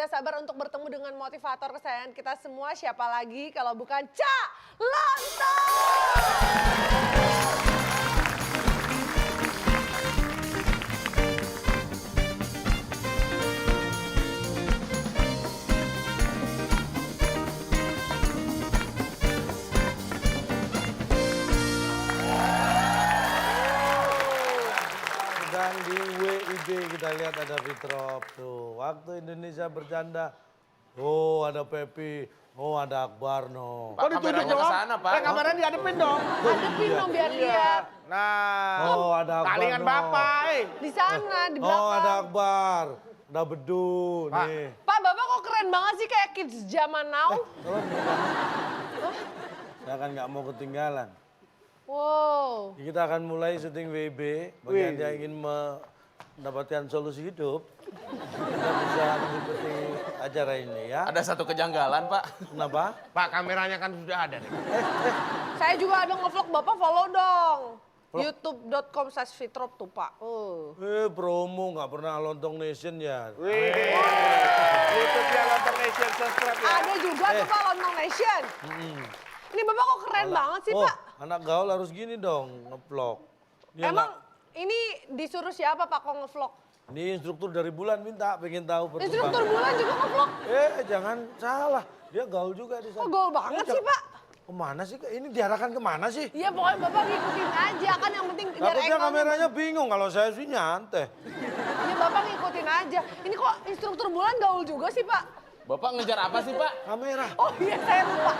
sabar untuk bertemu dengan motivator kesayangan kita semua. Siapa lagi kalau bukan Cak Lontong. Dan di WIB kita lihat ada Fitrop tuh. Waktu Indonesia bercanda, oh ada Pepi, oh ada Akbar no. Kok ditunjuk kameranya dong? ke sana, Pak. Kameranya diadepin dong. Hadepin dong biar lihat. Nah, Oh ada Akbar talingan no. bapak. Di sana, di belakang. Oh ada Akbar, ada Bedu Pak. nih. Pak, Bapak kok keren banget sih kayak kids zaman now. Tolong saya kan nggak mau ketinggalan. Wow. Kita akan mulai syuting WIB. Bagi Wih. Anda yang ingin mendapatkan solusi hidup, kita bisa mengikuti acara ini ya. Ada satu kejanggalan, Pak. Kenapa? Pak, kameranya kan sudah ada nih. Saya juga ada nge-vlog, Bapak follow dong. youtube.com/fitrop tuh, Pak. Promo nggak pernah Lontong Nation ya. Wih, YouTube-nya Lontong Nation subscribe ya. Ada juga tuh Pak Lontong Nation. Ini Bapak kok keren banget sih, Oh, Pak. anak gaul harus gini dong, nge-vlog. Ini Emang ini disuruh siapa Pak kok nge-vlog? ini instruktur dari Bulan minta, pengen tahu perkembangan. Instruktur bulan juga nge-vlog. Jangan salah, dia gaul juga di sana. Kok gaul banget sih, Pak? Kemana sih? Ini diarahkan kemana sih? Iya pokoknya Bapak ngikutin aja, kan yang penting biar Takutnya angle-nya. kameranya bingung, kalau saya sih nyantai. Iya Bapak ngikutin aja. Ini kok instruktur bulan gaul juga sih, Pak? Bapak ngejar apa sih, Pak? Kamera. Oh iya, saya lupa.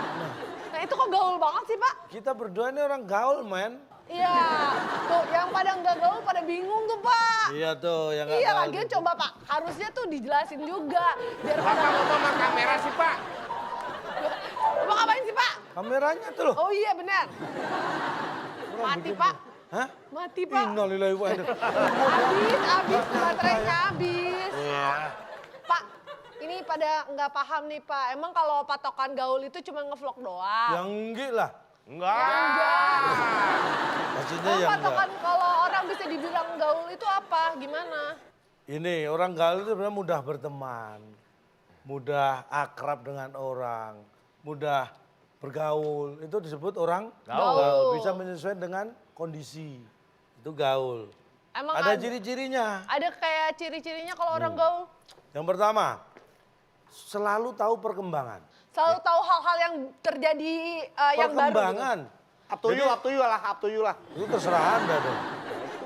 Nah itu kok gaul banget sih, Pak? Kita berdua ini orang gaul, men. Iya, tuh yang pada nggak gaul pada bingung tuh, Pak. Iya tuh, yang nggak Iya, gaul. lagian coba Pak, harusnya tuh dijelasin juga. Biar pada... Bapak ngomong sama kamera sih, Pak. Bapak ngapain sih, Pak? Kameranya tuh loh. Oh iya, benar. Mati, Pak. Hah? Mati, Pak. Innalillahi wa inna Habis, baterainya habis. Iya. Pak, ini pada nggak paham nih, Pak. Emang kalau patokan gaul itu cuma ngevlog doang? Yang enggak lah. Enggak. Maksudnya Emang yang patokan enggak. kalau orang bisa dibilang gaul itu apa? Gimana? Ini orang gaul itu sebenarnya mudah berteman. Mudah akrab dengan orang. Mudah bergaul. Itu disebut orang Gaul. Bisa menyesuaikan dengan kondisi. Itu gaul. Emang Ada ciri-cirinya. ada kayak ciri-cirinya kalau orang gaul? Yang pertama, selalu tahu perkembangan. Selalu tahu hal-hal yang terjadi yang baru. Perkembangan. Up to you, up to you lah, up to you lah. Itu terserah Anda dong.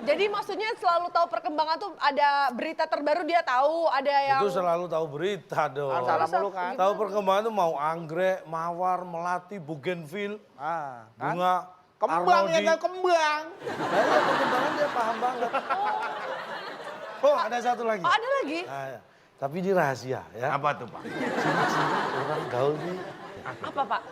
Jadi maksudnya selalu tahu perkembangan tuh ada berita terbaru dia tahu, ada yang Itu selalu tahu berita dong. Salah mulu kan. Tahu perkembangan itu mau anggrek, mawar, melati, bugenvil, Ah, kan? bunga, Kembang ya, arnoldi. tahu kembang. Nah, perkembangan dia paham banget. Oh, ada satu lagi. Oh, ada lagi. Nah, ya. Tapi ini rahasia ya. Apa tuh, Pak? Ciri-ciri orang gaul nih Apa, Pak?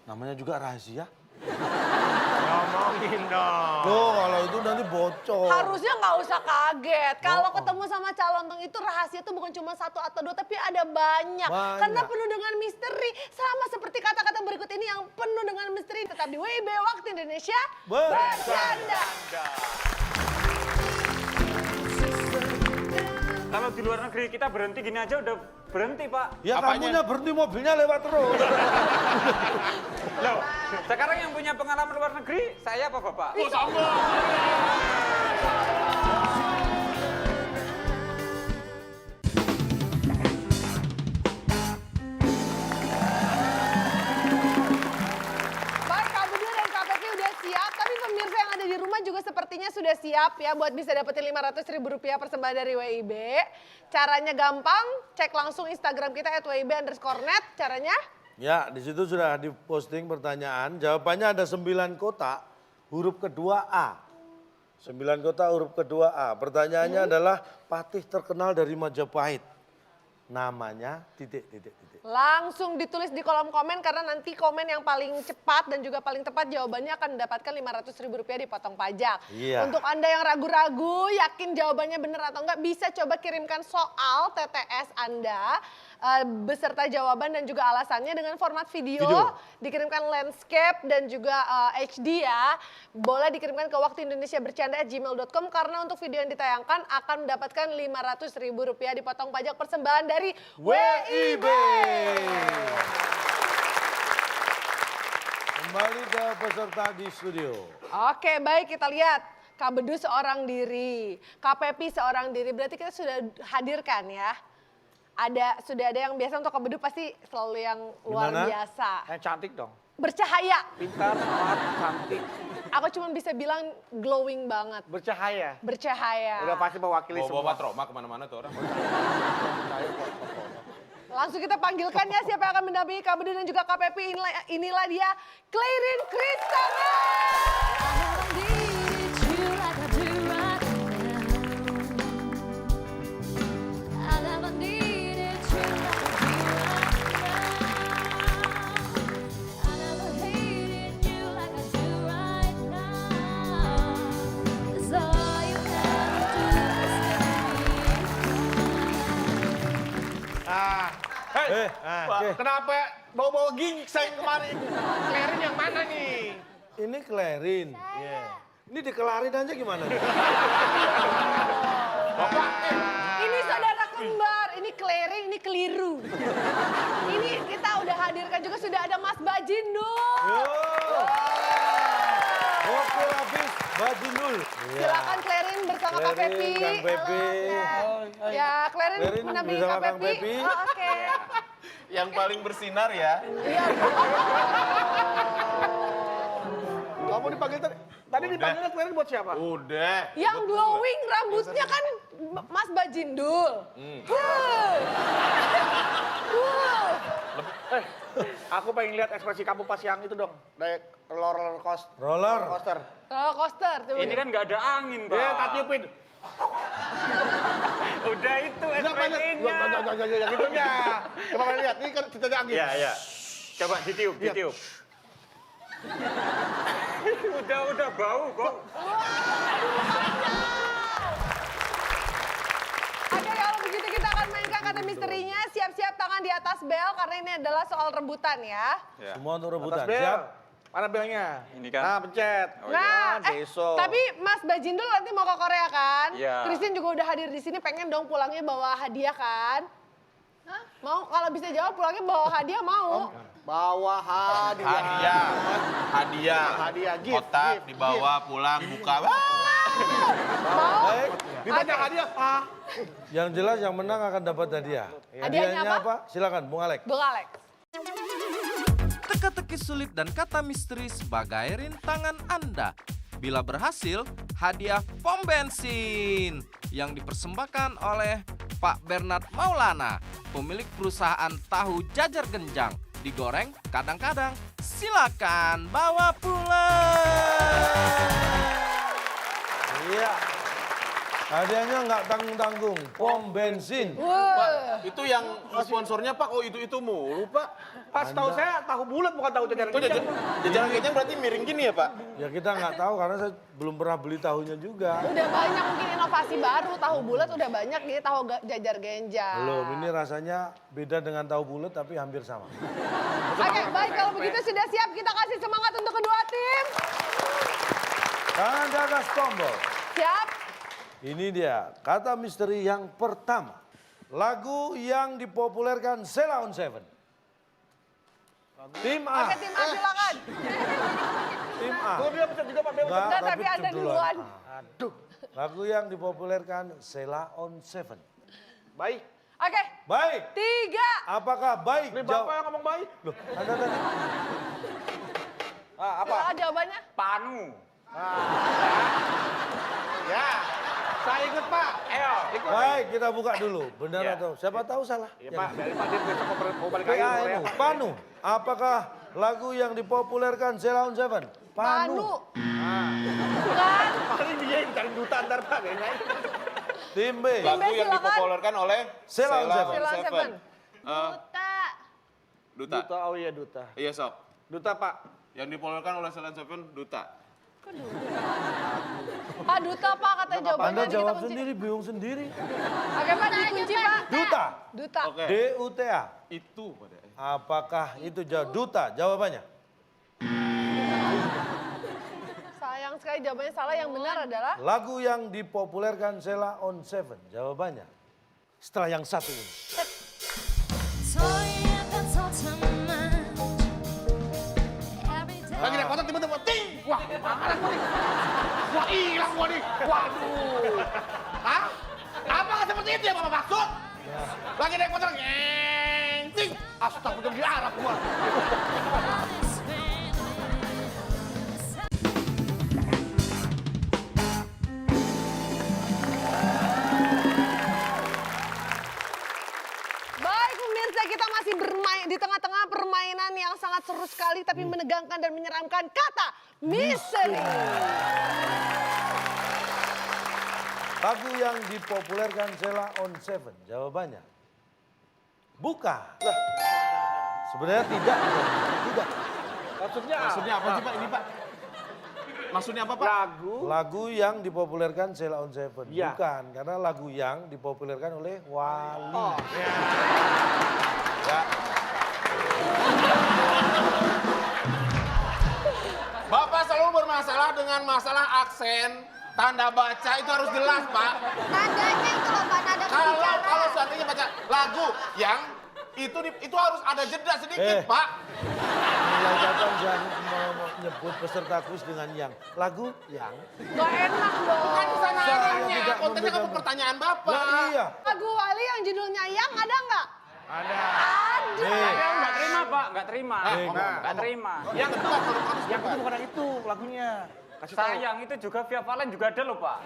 namanya juga rahasia. Ngomongin dong. Loh, kalau itu nanti bocor. Harusnya nggak usah kaget. Kalau ketemu sama calon tong itu rahasia tuh bukan cuma satu atau dua, tapi ada banyak. Banyak. Karena penuh dengan misteri. Sama seperti kata-kata berikut ini yang penuh dengan misteri. Tetap di WIB Waktu Indonesia Bercanda. Kalau di luar negeri kita berhenti gini aja udah berhenti, Pak. Ya Apanya? kamunya berhenti mobilnya lewat terus. Loh, sekarang yang punya pengalaman luar negeri, saya apa Bapak? Oh, sama. Baik, Kak Budi dan Kak Pepi udah siap, tapi pemirsa yang ada di rumah juga sepertinya sudah siap ya buat bisa dapetin Rp500.000 persembahan dari WIB. Caranya gampang, cek langsung Instagram kita @wib_net. Caranya? Ya, di situ sudah diposting pertanyaan. Jawabannya ada 9 kotak, huruf kedua A. 9 kotak huruf kedua A. Pertanyaannya adalah patih terkenal dari Majapahit. Namanya titik. Langsung ditulis di kolom komen karena nanti komen yang paling cepat dan juga paling tepat jawabannya akan mendapatkan Rp500.000 dipotong pajak. Iya. Untuk Anda yang ragu-ragu, yakin jawabannya benar atau enggak, bisa coba kirimkan soal TTS Anda beserta jawaban dan juga alasannya dengan format video. Dikirimkan landscape dan juga HD ya. Boleh dikirimkan ke waktuindonesiabercanda@gmail.com karena untuk video yang ditayangkan akan mendapatkan Rp500.000 dipotong pajak persembahan dari WIB. Kembali ke peserta di studio. Oke, baik kita lihat. Kak Bedu seorang diri, Kak Pepi seorang diri. Berarti kita sudah hadirkan ya. Sudah ada yang biasa, untuk Kak Bedu pasti selalu yang luar Gimana? biasa. Yang cantik dong. Bercahaya. Pintar, smart, cantik, Aku cuma bisa bilang glowing banget. bercahaya. Bercahaya. Udah pasti mewakili semua. Bawa trauma kemana-mana tuh orang. Langsung kita panggilkan ya siapa yang akan mendampingi Kak Bedu dan juga Kak Pepi. Inilah dia, Clarin Kristana. Kenapa bawa-bawa gingseng kemarin? Clarin yang mana nih? Ini Clarin. Ini dikelarin aja gimana? Ini saudara kembar, ini Clarin, ini keliru. Ini kita udah hadirkan juga, sudah ada Mas Bajindul. Oke habis Bajindul. Silakan Clarin bersama Kak Clarin, Pepi. Kang Pepi. Ya, Clarin Clarin mendampingi bersama Kak Kang Pepi. Pepi. Oh, oke. Yang paling bersinar ya. Iya. Kamu dipanggil tadi dipanggilnya Clarin buat siapa? Udah. Yang glowing rambutnya kan Mas Bajindul. Aku pengen lihat ekspresi kamu pas yang itu dong. Dari roller coaster. Roller. Coaster. Roller coaster. Coba Ini kan nggak ada angin, Bang. Ya, tak tiupin. Udah itu ekspresinya. Yang itunya. Coba kalian lihat, ini kan kita ada angin. Iya. Coba ditiup. Udah bau kok. Oke, kalau begitu kita akan mainkan kata misterinya. Siap-siap tangan di atas bel karena ini adalah soal rebutan ya. Semua untuk rebutan. Atas bel. Siap? Mana belnya? Ini kan. Nah, pencet. Nah, besok. tapi Mas Bajindul nanti mau ke Korea kan? Iya. Christine juga udah hadir di sini, pengen dong pulangnya bawa hadiah kan? Mau? Kalau bisa jawab pulangnya bawa hadiah mau? Bawa hadiah. Hadiah, gift. Kotak dibawa pulang buka. Mau? Baik. Ditanya hadiah, ah. Yang jelas yang menang akan dapat hadiah. Hadiahnya apa? Silakan, Bung Alek. Bung Alex. Teka-teki sulit dan kata misteri sebagai rintangan Anda. Bila berhasil, hadiah pom bensin yang dipersembahkan oleh Pak Bernard Maulana, pemilik perusahaan tahu jajar genjang. Digoreng kadang-kadang, silakan bawa pulang. Iya. Hadiahnya nggak tanggung-tanggung, pom bensin. Pak, itu yang sponsornya Pak, oh itu mulu Pak. Pas tahu saya tahu bulat bukan tahu jajaran. Itu jajaran kayaknya berarti miring gini ya Pak? Ya kita nggak tahu karena saya belum pernah beli tahunya juga. Udah banyak mungkin inovasi baru, tahu bulat udah banyak nih, tahu jajar genjang. Belum, ini rasanya beda dengan tahu bulat tapi hampir sama. Oke, baik kalau begitu sudah siap, kita kasih semangat untuk kedua tim. Tangan di atas tombol. Siap? Ini dia kata misteri yang pertama. Lagu yang dipopulerkan Sheila on 7. Tim A. Oke, tim A silakan. Tim A. Tuh dia bisa juga Pak Bel. Enggak, Enggak, tapi Anda duluan. Aduh. Lagu yang dipopulerkan Sheila on 7. Baik. Oke, Baik. 3. Apakah baik? Ini Bapak yang ngomong baik. Loh, Anda tadi. Apa? Jawabannya? Panu. Ya. Saya ikut Pak. Ayo. Ikut. Baik, kita buka dulu. Benar Ya. atau siapa tahu salah? Iya Pak, dari Pak dia besok mau balik lagi ke PA Korea. ini. Panu. Apakah lagu yang dipopulerkan Sheila on 7? Panu. Bukan. Paling dia yang cari duta ntar Pak. Kayaknya. Tim B. Lagu yang silakan. dipopulerkan oleh Sheila on 7. Sheila on 7. Duta. Duta, oh iya duta. Iya Sob. Duta Pak. Yang dipopulerkan oleh Sheila on 7 Duta. Pak Duta Pak katanya jawabannya. Anda nanti kita jawab kunci. sendiri, bingung sendiri. Oke Pak dikunci Pak. Duta. Duta. Oke. D-U-T-A. Itu pada. Apakah itu duta? Jawabannya. Sayang sekali jawabannya salah, yang benar adalah Lagu yang dipopulerkan Sheila on Seven. Jawabannya. Setelah yang satu ini. Lagi naik motor tiba-tiba ting. Wah, mana gua nih? Wah, hilang gua nih. Waduh. Hah? Apakah seperti itu yang Bapak maksud? Lagi naik motor ngeng ting. Astagfirullah di Arab gua. baik pemirsa, kita masih bermain di tengah-tengah permainan yang sangat seru sekali tapi menegangkan dan menyeramkan, kata misteri. Lagu yang dipopulerkan Sheila on Seven. Jawabannya. Bukan. Lah. Sebenarnya tidak. Tidak. Maksudnya apa sih Pak ini Pak? Maksudnya apa Pak? Lagu yang dipopulerkan Sheila on Seven. Ya. Bukan. Karena lagu yang dipopulerkan oleh Wali. Ya. Bapak selalu bermasalah dengan masalah aksen, tanda baca itu harus jelas Pak. Nadanya itu loh Pak, nada berbicara. Kalau seandainya baca lagu yang itu harus ada jeda sedikit Pak. Mulai kapan jangan menyebut peserta kuis dengan yang. Lagu yang. Gak enak dong. Kan di sana Saya arahnya, tidak konteksnya kamu memberikan- pertanyaan Bapak. Lah iya. Lagu Wali yang judulnya Yang ada nggak? Nih. Saya nggak terima Pak, nggak terima. Nah, Nggak terima. Yang kedua kalau harus Yang itu bukan itu lagunya. Sayang itu juga Via Valen juga ada loh Pak.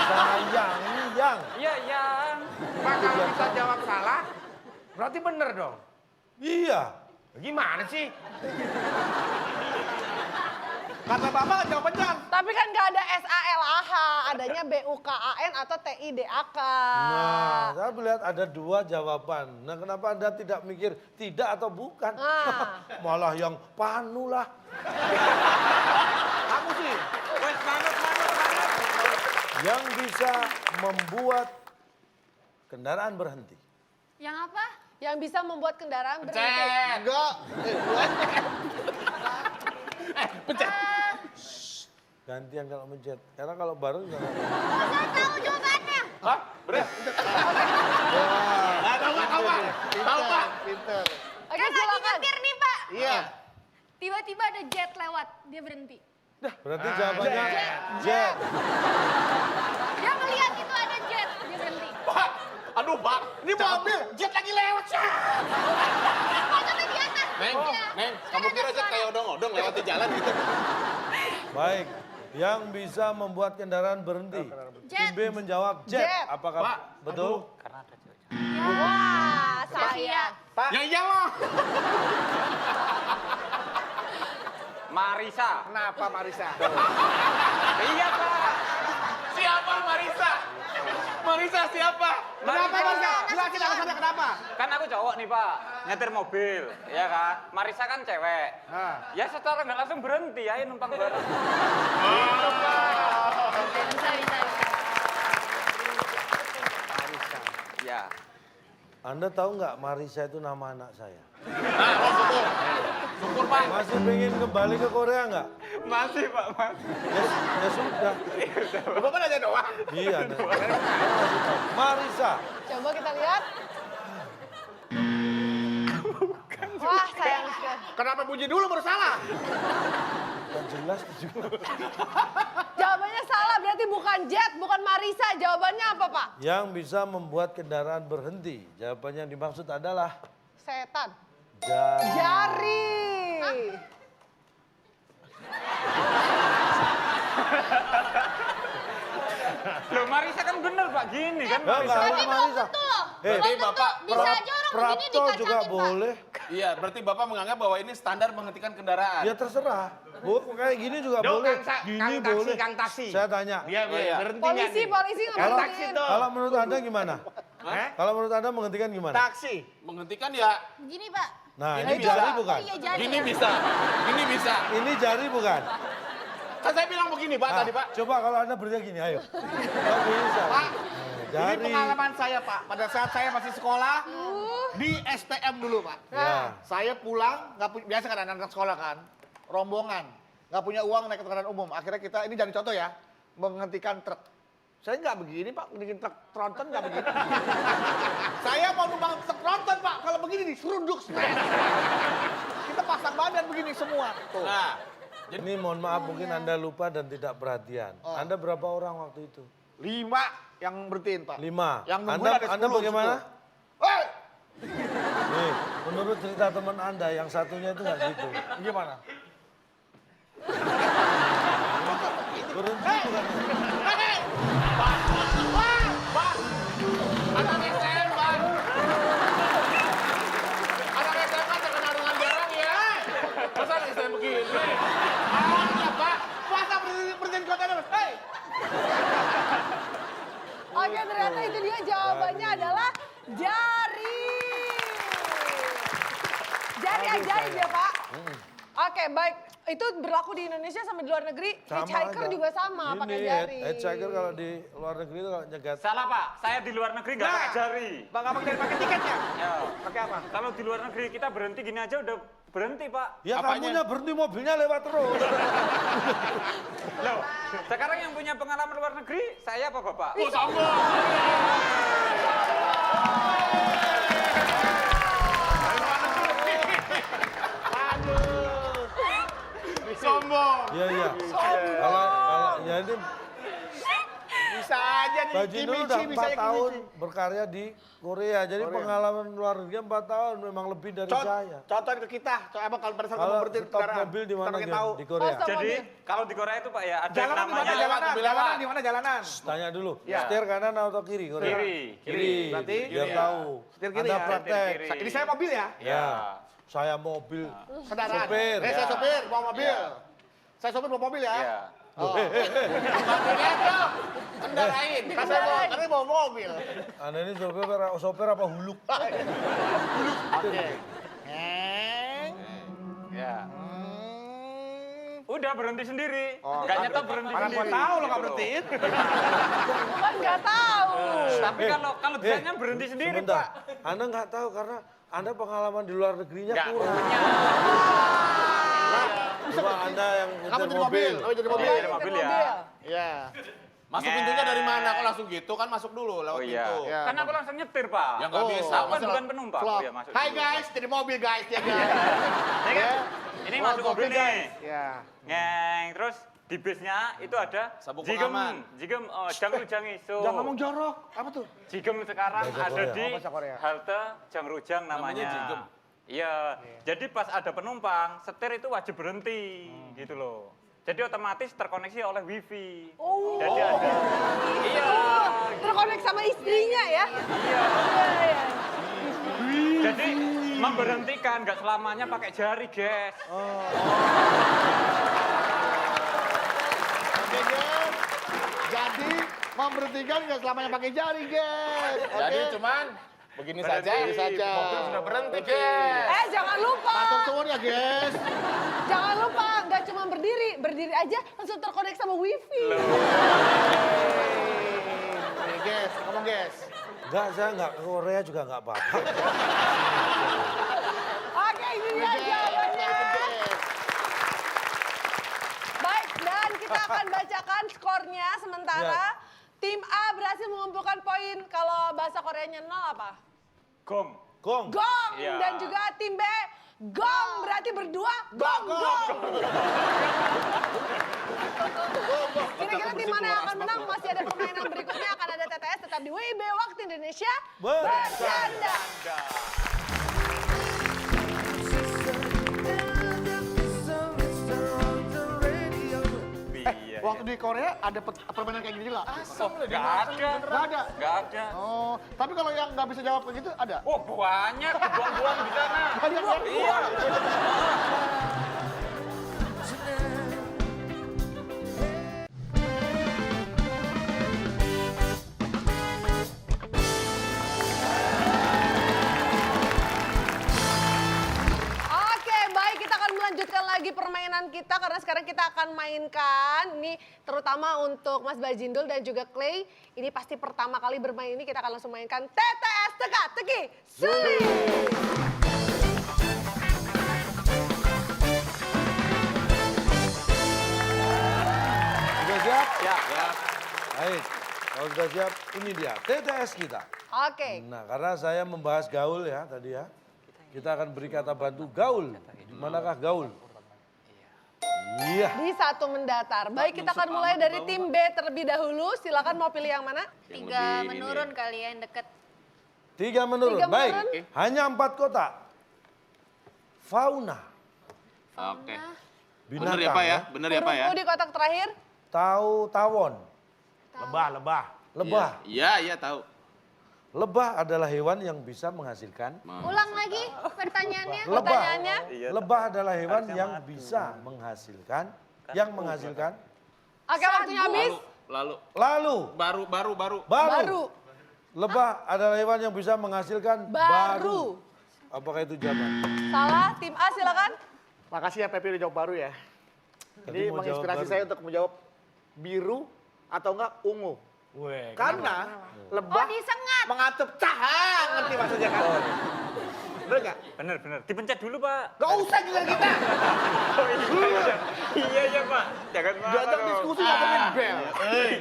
Sayang yang. Iya yang. Pak kalau kita jawab salah, Berarti bener dong. Iya. Gimana sih? kata Bapak jawabannya. Tapi kan nggak ada SALAH, adanya BUKAN atau TIDAK. Nah, saya melihat ada dua jawaban. Nah, kenapa Anda tidak mikir tidak atau bukan? Ah. Malah yang panu lah. Kamu sih. Wes manut. Yang bisa membuat kendaraan berhenti. Yang apa? Yang bisa membuat kendaraan berhenti. Enggak. Gantian kalau mencet. Karena kalau baru nggak. Saya tahu jawabannya. Hah? Bener? Tahu Pak. Pinter. Oke Kan lagi silakan. nyetir nih Pak. Iya. Tiba-tiba ada jet lewat, dia berhenti. Berarti jawabannya jet. Dia melihat itu ada jet, dia berhenti. Pak, aduh Pak, Ini mobil, jet lagi lewat. Oh tapi di atas. Neng, Iya. Neng, Kan kamu ada kira jet suara. kayak odong-odong lewat di jalan gitu? Baik. Yang bisa membuat kendaraan berhenti. Tim Jet. B menjawab jet. Jet. Apakah Pak, betul? Wah, saya. Ya iyalah. Marisa. Kenapa Marisa? Iya Pak. Siapa Marisa? Marisa siapa? Kenapa Marisa? Jelasin Nasution. alasannya kenapa? Kan aku cowok nih Pak, nyetir mobil, ya kan? Marisa kan cewek. Nah. Ya secara nggak langsung berhenti, ayo numpang bareng. Ya. Anda tahu nggak Marisa itu nama anak saya? Syukur Pak. Masih pengen kembali ke Korea nggak? Masih Pak, Mas. Ya sudah. Bapak nanya doang. Iya. Marisa. Coba kita lihat. Wah, sayang sekali. Kenapa bunyi dulu baru salah? Kan jelas juga. Jawabannya salah, berarti bukan jet, bukan Marisa. Jawabannya apa, Pak? Yang bisa membuat kendaraan berhenti. Jawabannya yang dimaksud adalah Setan. jari. Jari. Loh Marisa kan bener Pak, gini kan Enggak Marisa. harus Marisa. Betul loh. Eh, Belum tentu. Bapak, Bisa aja orang begini Prapto dikacangin juga Pak. boleh. Iya, berarti Bapak menganggap bahwa ini standar menghentikan kendaraan. Ya terserah. Kayak gini juga boleh. Gini boleh. Kang taksi. Saya tanya. Dia iya. berhenti Polisi nggak Kang taksi berhentiin. tuh. Kalau menurut Anda gimana? Hah? Kalau menurut Anda menghentikan gimana? Taksi. Menghentikan ya Gini Pak. Nah, Ini ini bisa. jari bukan? Oh iya jadi. gini bisa. Gini bisa. Ini jari bukan? Kan saya bilang begini, Pak, tadi, Pak. Coba kalau Anda berarti gini, ayo. Nggak bisa. Pak, ini Jari. pengalaman saya, Pak. Pada saat saya masih sekolah, di STM dulu, Pak. Ya. Saya pulang, biasa kan anak-anak sekolah kan, rombongan. Nggak punya uang naik kendaraan umum. Akhirnya kita, ini jadi contoh ya, menghentikan truk. Saya nggak begini, Pak. Bikin truk tronton nggak begini. Saya mau numpang truk tronton, Pak. Kalau begini diseruduk semua. Kita pasang badan begini semua. Tuh. Nah, Ini mohon maaf mungkin Anda lupa dan tidak perhatian. Oh. Anda berapa orang waktu itu? 5 yang berhentiin, Pak. 5. Yang nungguin ada 10. Anda bagaimana? 10. Hei! Nih, menurut cerita teman Anda yang satunya itu nggak gitu. Gimana? Berhenti bukan? Hei! Pak! Pak! Pak! Anak STM, Pak! Anak STM kan terkenal dengan jarang ya. Masa anak STM begini? Pak! Masa berhentiin kota Mas? Hei! Oke, ternyata itu dia jawabannya adalah jari. Jari ajaib ya, Pak. Oke, baik. Itu berlaku di Indonesia sama di luar negeri. Hitchhiker aja. juga sama, pakai Ini, jari. Hitchhiker kalau di luar negeri itu kalau nyegat. Salah Pak, saya di luar negeri nggak pakai jari. Bang, nggak pakai tiketnya? Ya. Pakai apa? Kalau di luar negeri kita berhenti gini aja udah berhenti Pak. Ya Apanya? kamunya berhenti mobilnya lewat terus. Loh, sekarang yang punya pengalaman luar negeri, saya apa Bapak? oh sombong. Sombong. Iya, iya. Kalau ya ini Bisa aja nih, Baju itu udah kimchi, 4 tahun kimchi. berkarya di Korea. Jadi Korea. pengalaman luar negeri 4 tahun memang lebih dari saya. Contohin ke kita. Coba kalau pada saat Kalau kamu berhenti stop mobil di mana kita tahu. di Korea? Oh, stop. Jadi mobil. kalau di Korea itu Pak ya ada yang Jalanan di mana? namanya Jalanan, mobil jalanan lewat. di mana jalanan? Tanya dulu, Ya. setir kanan atau kiri Korea? Kiri. Kiri. Berarti biar kiri. tahu. Setir kiri Anda ya? praktek. Kiri. Ini saya mobil ya? Ya. Saya mobil. Kendaraan. Sopir. Saya sopir, bawa mobil. Saya sopir bawa mobil ya? Iya. Oh. Lihat dong. Kendarain. Kan saya bawa, karena bawa mobil. Anda ini sopir apa huluk? Oke. Ya. Hmm. Udah berhenti sendiri. Oh, Nggak nyetop berhenti Mana sendiri. gua tahu lo nggak Gitu berhentiin. Bukan nggak tahu. Tapi kalau bisanya berhenti sendiri Sebentar. Pak. Anda nggak tahu karena Anda pengalaman di luar negerinya Nggak kurang. punya. Coba Anda yang Kamu nyetir jadi mobil. mobil. Oh, jadi mobil. Iya, Nyetir mobil mobil. ya. Iya. Masuk pintunya dari mana? Kok langsung gitu? Kan masuk dulu lewat Oh iya. pintu. Ya. Kan aku langsung nyetir Pak. Ya nggak bisa. Aku kan Masa bukan penumpang. Vlog. Oh ya masuk. Hai dulu. guys, jadi mobil guys ya guys. Ini kan, ini Oh, masuk mobil nih. Ya. Ngeng, terus di bisnya itu ada Sabuk jigem, pengaman. jigem, jangrujang iso. Jangan ngomong jorok. Apa tuh? Jigem sekarang Bahasa ada Korea. di Oh, bahasa Korea. halte Jangrujang namanya. Namanya jigem. Iya, jadi pas ada penumpang, setir itu wajib berhenti, gitu loh. Jadi otomatis terkoneksi oleh wifi. Oh. Jadi ada, iya, Terkonek sama istrinya ya. iya. Iya. Jadi memberhentikan, nggak selamanya pakai jari, guys. Oke guys. Jadi memberhentikan nggak selamanya pakai jari guys. Oke. Jadi cuman begini saja. Berhenti. Ini saja. Mobil sudah berhenti, guys. Jangan lupa. Matur suwun ya guys. Jangan lupa, nggak cuma berdiri aja langsung terkonek sama wifi. Nih guys, ngomong guys. Enggak, saya nggak ke Korea juga nggak apa-apa. Oke, ini dia jawabannya. Baik, dan kita akan bacakan skornya sementara. Tim A berhasil mengumpulkan poin. Kalau bahasa Koreanya 0 apa? Gong. Gong. Gong. Iya. Dan juga tim B, gong. Berarti berdua, gong, gong. Kira-kira tim mana yang akan menang? Masih ada permainan berikutnya. Akan ada TTS tetap di WIB Waktu Indonesia Bercanda. Iya. Waktu di Korea ada permainan kayak gini juga? Nggak ada. Nggak ada. Nggak ada. Oh, tapi kalau yang nggak bisa jawab kayak gitu ada? Oh banyak, buang-buang di sana. Banyak ya? Iya. Oke, baik kita akan melanjutkan lagi permainan permainan kita karena sekarang kita akan mainkan ini terutama untuk Mas Bajindul dan juga Clay. Ini pasti pertama kali bermain ini kita akan langsung mainkan TTS Teka-Teki Sulit. Sudah siap? Siap. Baik, kalau sudah siap ini dia TTS kita. Oke. Nah, karena saya membahas gaul ya tadi ya. Kita akan beri kata bantu gaul. Di manakah gaul? Iya. Di satu mendatar. Baik, kita akan mulai dari tim B terlebih dahulu. Silakan mau pilih yang mana? 3 menurun kali ya yang deket. 3 menurun. Tiga Baik. menurun. Hanya 4 kota. Fauna. Oke. Binatang Bener ya Pak ya? Bener ya Pak ya? Huruf U di kotak terakhir. Tawon. Lebah. Lebah. Iya tahu. Lebah adalah hewan yang bisa menghasilkan. Ulang lagi pertanyaannya. Lebah. Pertanyaannya. Lebah adalah hewan yang bisa menghasilkan. Yang menghasilkan. Oke, waktunya habis. Lalu. Lalu. Baru. Lebah adalah hewan yang bisa menghasilkan Baru. Apakah itu jawaban? Salah, tim A silakan. Makasih ya Pepi udah jawab baru ya. Tadi Ini mau jawab menginspirasi baru. saya untuk menjawab biru atau enggak ungu. Weh, Karena Oh lebah disengat. mengatup cahang, ngerti maksudnya kan? Bener nggak? Bener. Dipencet dulu, Pak. Gak usah juga kita. Iya, Pak. Jangan marah. Diajak dong. diskusi nggak pakai bel.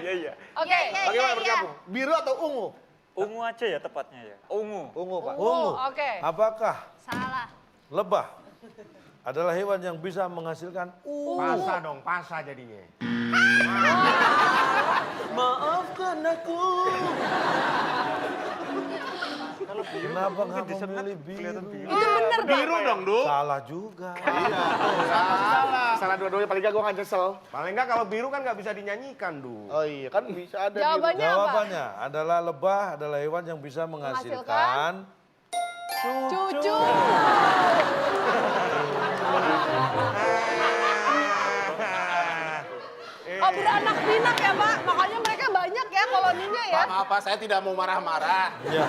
Iya. Oke. Bagaimana bergabung? Biru atau ungu? Ungu aja ya tepatnya ya. Ungu. Ungu Pak. ungu. Oke. Apakah Salah. lebah adalah hewan yang bisa menghasilkan Pasa dong, pasa jadinya. Maafkan aku. Kenapa nggak memilih biru? Itu bener, Pak. Biru dong, Du. Salah juga. Salah dua-duanya paling gak gue nggak nyesel. Paling enggak kalau biru kan nggak bisa dinyanyikan, Du. Oh iya, kan bisa ada biru. Jawabannya apa? Jawabannya adalah lebah adalah hewan yang bisa menghasilkan Cucu. Oh, beranak pinak ya, Pak. Makanya mereka banyak ya koloninya ya. Maaf Pak, saya tidak mau marah-marah. Iya.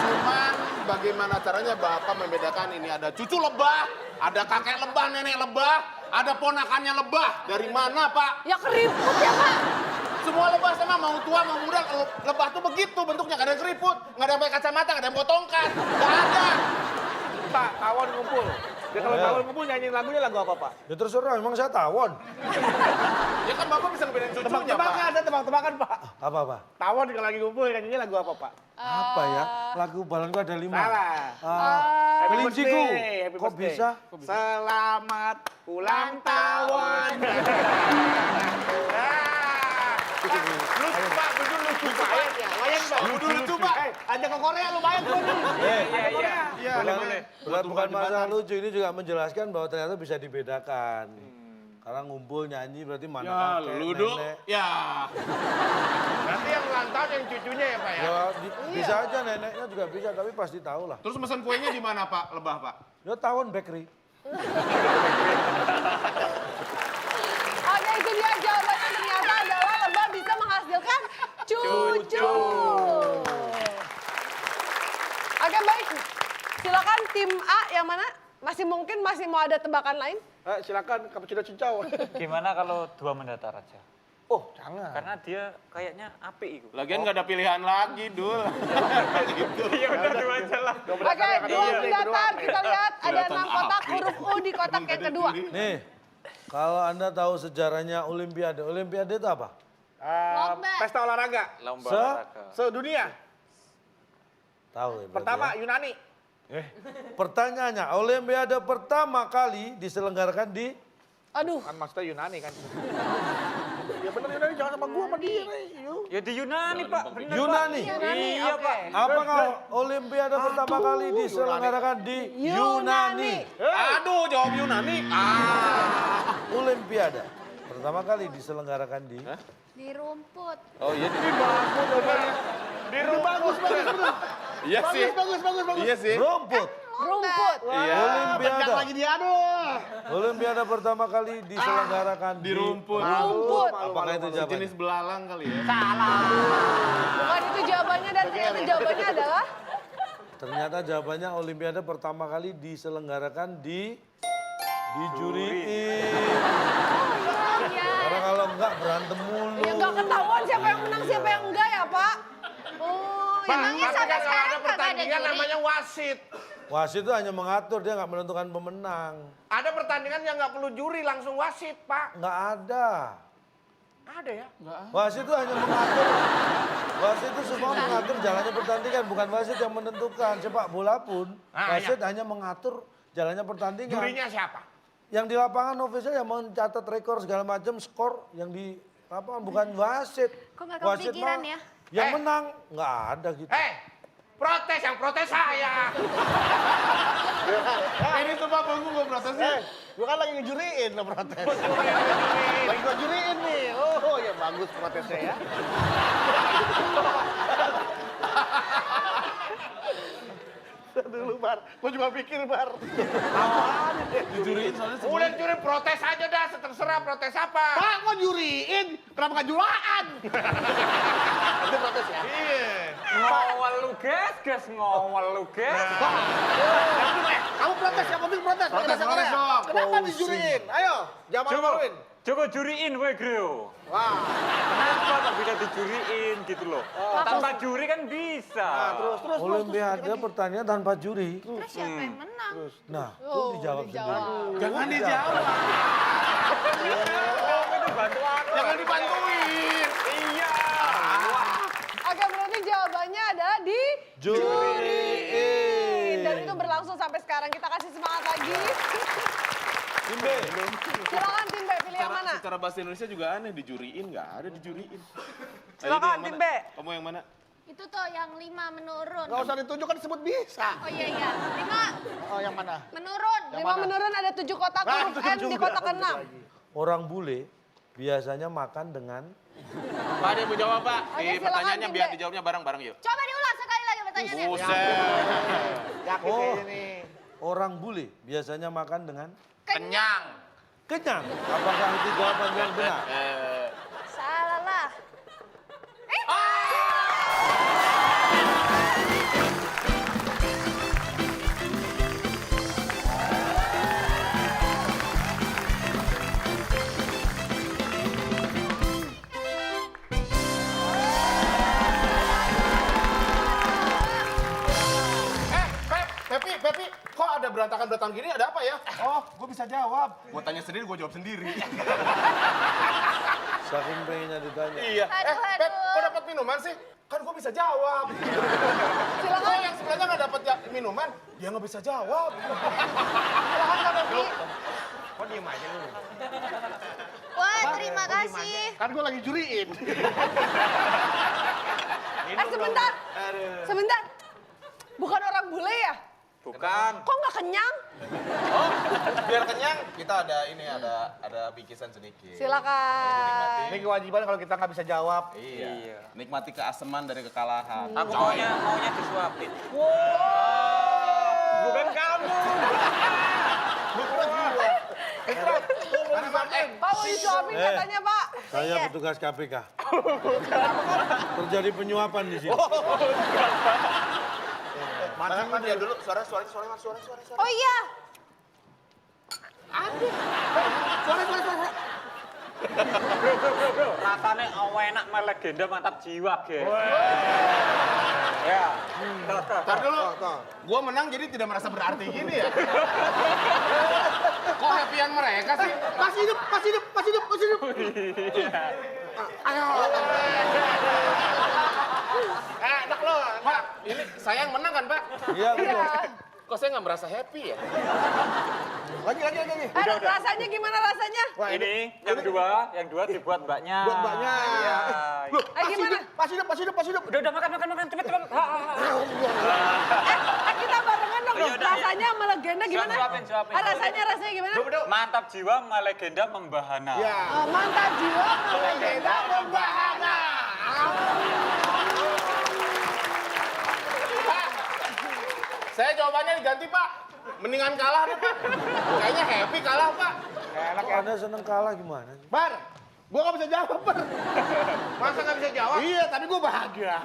Cuman bagaimana caranya Bapak membedakan ini ada cucu lebah, ada kakek lebah, nenek lebah, ada ponakannya lebah. Dari mana Pak? Ya keriput ya, Pak. Semua lebah sama mau tua mau muda, lebah tuh begitu bentuknya, gak ada yang keriput, gak ada yang pakai kacamata, gak ada yang bawa tongkat, gak ada. Pak, tawon ngumpul. Ya kalau Iya. tawon ngumpul nyanyiin lagunya lagu apa Pak? Ya terserah, emang saya tawon. Ya kan Bapak bisa ngebedain cucunya Pak. Tebak-tebakan, ada tebak-tebakan Pak. Apa? Tawon kalau lagi ngumpul nyanyinya lagu apa Pak? Apa ya? Lagu balonku ada 5. Salah. Ah, Happy Kelinciku. birthday, happy Kok birthday. bisa? Selamat ulang tahun. Lucu Pak, betul lucu Pak. Lumayan Pak. Betul lucu Pak. Ajak ke Korea lumayan tuh. Iya. Boleh. Bukan masalah lucu, ini juga menjelaskan bahwa ternyata bisa dibedakan. Karena ngumpul nyanyi berarti mana Ya, kakek, lu, Du. nenek. Ya. Nanti yang ulang tahun yang cucunya ya, Pak ya? Ya, bisa aja neneknya juga bisa, tapi pasti tahu lah. Terus mesen kuenya di mana Pak, lebah Pak? Ya tawon bakery. Oke, itu dia jawabannya ternyata adalah lebah bisa menghasilkan cucu. Oke, baik. Silakan tim A yang mana? Masih mau ada tebakan lain? Silakan cappuccino cincau. Gimana kalau 2 mendatar aja? Oh, jangan. Karena dia kayaknya apik itu. Lagian nggak ada pilihan lagi, Dul. Ya udah 2 aja lah. Oke, 2 mendatar. Kita lihat ada 6 kotak huruf U di kotak yang kedua. Nih, kalau Anda tahu sejarahnya Olimpiade, Olimpiade itu apa? Lomba. Pesta olahraga. Lomba Se- olahraga. Sedunia. Tahu ya. berarti Pertama ya. Yunani. Pertanyaannya, Olimpiade pertama kali diselenggarakan di Aduh, Kan maksudnya Yunani kan. Ya bener Yunani, jangan sama gua sama dia nih. Yuk. Ya di Yunani, Pak. Bener, Yunani. Pak. Yunani, Iya, oke. Pak. Apakah Olimpiade pertama kali diselenggarakan di Yunani? Aduh, jawab Yunani. Olimpiade pertama kali diselenggarakan di Di rumput. Oh iya, Biru bagus. iya sih. Bagus. Iya sih. rumput. rumput. Iya. Olimpiade. lagi dia, aduh. Olimpiade pertama kali diselenggarakan Di rumput. Rumput. Apakah itu jawabannya? Jenis belalang kali ya. Bukan itu jawabannya dan ternyata jawabannya adalah Ternyata jawabannya Olimpiade pertama kali diselenggarakan di Dijuriin. Iya. Karena kalau enggak berantem mulu. Ya nggak ketahuan siapa yang menang, siapa yang enggak ya Pak? Oh, Pak, Emangnya tapi sampai kan kalau sekarang ada kagak ada pertandingan juri? namanya wasit. Wasit itu hanya mengatur, dia nggak menentukan pemenang. Ada pertandingan yang nggak perlu juri, langsung wasit, Pak. Nggak ada. Ada ya? Wasit itu hanya mengatur. Wasit itu semua mengatur jalannya pertandingan, bukan wasit yang menentukan. Sepak bola pun, wasit hanya mengatur jalannya pertandingan. Jurinya siapa? Yang di lapangan official yang mencatat rekor segala macam, skor yang di lapangan bukan wasit. Kok nggak Wasit kepikiran mah ya? yang menang nggak ada gitu. Protes, yang protes saya. Ini semua bangku gue protesnya. Gua kan lagi ngejuriin lo protes. Lagi gua juriin nih. Oh ya bagus protesnya ya. Dulu Bar, gua juga pikir Bar. Apaan ini? Dijuriin soalnya Udah juri protes aja dah, terserah protes apa. Pak, gua juriin. Kenapa nggak jualan? Itu protes ya? Iya. Ngawal lu ges, ngawal lu ges. Kamu protes, yang penting protes. Protes, Bahasa Korea. protes dong. Kenapa dijuriin? Ayo, jangan Coba, malu-maluin. coba juriin we Greo. Wah, Kenapa kok bisa dijuriin gitu loh? Tanpa juri kan bisa. terus. Olimpiade pertandingan tanpa juri. Terus siapa yang menang? Nah, itu dijawab sendiri. Jangan dijawab. Jangan dibantuin. Iya. Oke, berarti jawabannya adalah di Juriin. dan itu berlangsung sampai sekarang. Kita kasih semangat lagi. Tim B. Silakan tim B, pilih yang mana? Secara bahasa Indonesia juga aneh, dijuriin nggak ada dijuriin. Silakan tim B. Kamu yang mana? Itu tuh yang 5 menurun. nggak usah ditunjuk kan disebut bisa. Oh iya iya. 5 Oh yang mana? menurun. 5 menurun ada 7 kotak, huruf N di kotak ke-6. Orang bule biasanya makan dengan Pak, ada yang mau jawab, Pak? Oke, silakan, Pertanyaannya Tim biar B. dijawabnya bareng-bareng yuk. Coba diulang sekali lagi pertanyaannya. Yakin Oh. kayaknya nih. orang bule biasanya makan dengan Kenyang. kenyang. Apakah itu jawaban yang benar? Salah lah. Pepi, kok ada berantakan-berantakan gini, ada apa ya? Oh, gue bisa jawab. Gue tanya sendiri, gue jawab sendiri. Saking pengennya ditanya. Iya. Aduh, Pep, aduh. kok dapat minuman sih? Kan gue bisa jawab. Silakan. Kok yang sebelahnya nggak dapat minuman, dia nggak bisa jawab. Silakan Kak Pepi. Kok diem aja lu? Wah, terima kasih. Kan gue lagi juriin. Sebentar. Sebentar. Bukan orang bule ya? Bukan. Kok nggak kenyang? Oh, biar kenyang kita ada bingkisan sedikit. Silakan. Ini kewajiban kalau kita nggak bisa jawab. Iya. Nikmati keaseman dari kekalahan. Aku maunya disuapin. Bukan kamu. Pak mau disuapin katanya Pak. Saya petugas KPK. Terjadi penyuapan di sini. Mana dia dulu, suara. Oh iya. Bro, rasanya enak mah legenda mantap jiwa, guys. Ya. Ntar dulu, gue menang jadi tidak merasa berarti gini ya. Kok happy-an mereka sih? Masih hidup. Ayo. Enak loh, Pak. Ini saya yang menang kan, Pak? Iya, betul. Kok saya nggak merasa happy ya? Lagi. Rasanya gimana rasanya? Ini yang dua dibuat mbaknya. Buat mbaknya. Iya. Gimana? Masih hidup. Udah makan cepet. Kita barengan dong. Oh, yaudah, Rasanya sama legenda gimana? Suapin. Rasanya gimana? Mantap jiwa, sama legenda membahana. Ya. Mantap jiwa sama legenda membahana. Saya jawabannya diganti, Pak. Mendingan kalah nih, Pak. Kayaknya happy kalah, Pak. Kok Anda seneng kalah gimana? Bar, gue nggak bisa jawab Bar. Masa nggak bisa jawab? Iya, tapi gue bahagia.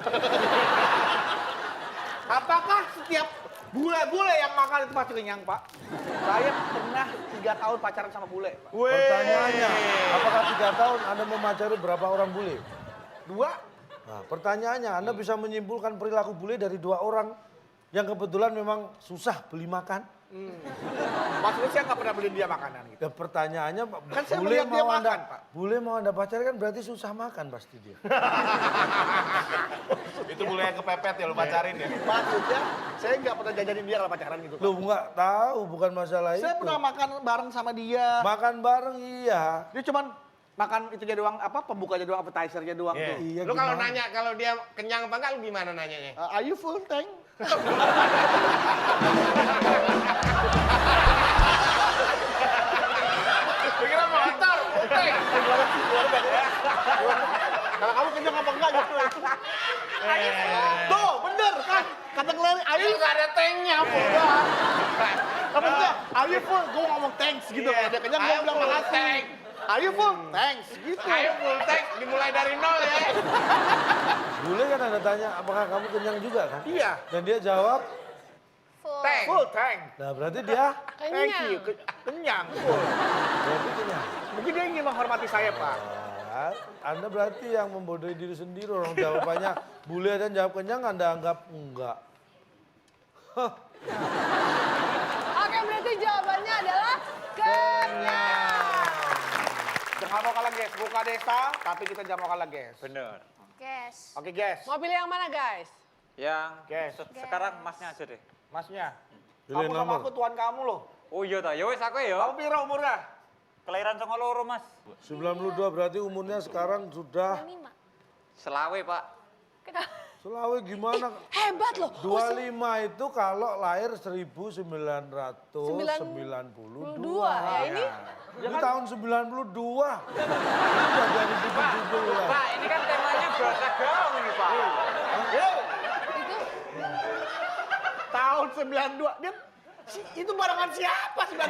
Apakah setiap Bule yang makan itu pasti kenyang, Pak. Saya pernah 3 tahun pacaran sama bule, Pak. Pertanyaannya, apakah 3 tahun Anda memacari berapa orang bule? 2. Nah, pertanyaannya, Anda bisa menyimpulkan perilaku bule dari 2 orang yang kebetulan memang susah beli makan? Maksudnya saya nggak pernah beliin dia makanan gitu. Dan pertanyaannya, Kan saya melihat dia makan, Pak. Bule mau Anda pacarin kan berarti susah makan pasti dia. Itu bule yang kepepet ya lu pacarin ya. Maksudnya saya nggak pernah jajanin dia kalau pacaran gitu, Pak. Lu nggak tahu, bukan masalah itu. Saya pernah makan bareng sama dia. Makan bareng iya. Dia cuman makan itu doang, apa pembukanya doang, appetizernya doang tuh. Iya, Lu kalau gimana? nanya kalau dia kenyang apa enggak, lu gimana nanyanya? Are you full, Teng? Pikiran motor. Kalau kamu kenyang apa enggak gitu. Tuh, bener kan? Kata Glenn, are you Enggak ada tanknya, bodoh. apa enggak? Are you full? Gue ngomong thanks gitu. Kalau dia kenyang, gue bilang makasih. Tank. Are you full? Thanks gitu. Ayo full tank dimulai dari nol ya. Bule kan Anda tanya, apakah kamu kenyang juga kan? Iya. Dan dia jawab, Tank. Full, thank. nah berarti dia Thank you. Kenyang. Full. berarti kenyang. Mungkin dia ingin menghormati saya, Pak. Nah, Anda berarti yang membodohi diri sendiri. Orang jawabannya bule dan jawab kenyang, Anda anggap enggak. Oke, berarti jawabannya adalah kenyang. Jangan mau kalah, guys. Buka desa, tapi kita jangan mau kalah, guys. Bener. Guys. Oke, guys. Mau pilih yang mana, guys? Yang Guys. sekarang masnya aja deh. Masnya. Pilih Kamu sama nomor. aku tuan kamu loh. Oh iya ta, ya wis aku ya. Kamu piro umurnya? Kelahiran 92, Mas. 92 berarti umurnya sekarang sudah 5. Selawe, Pak. Kenapa? Selawe gimana? Hebat loh. 25 itu kalau lahir 1992. Ya ini Ini tahun 92. Udah dari 2017. Pak, ini kan temanya bahasa gaul ini, Pak. itu Tahun 92. Dia itu barengan siapa 92?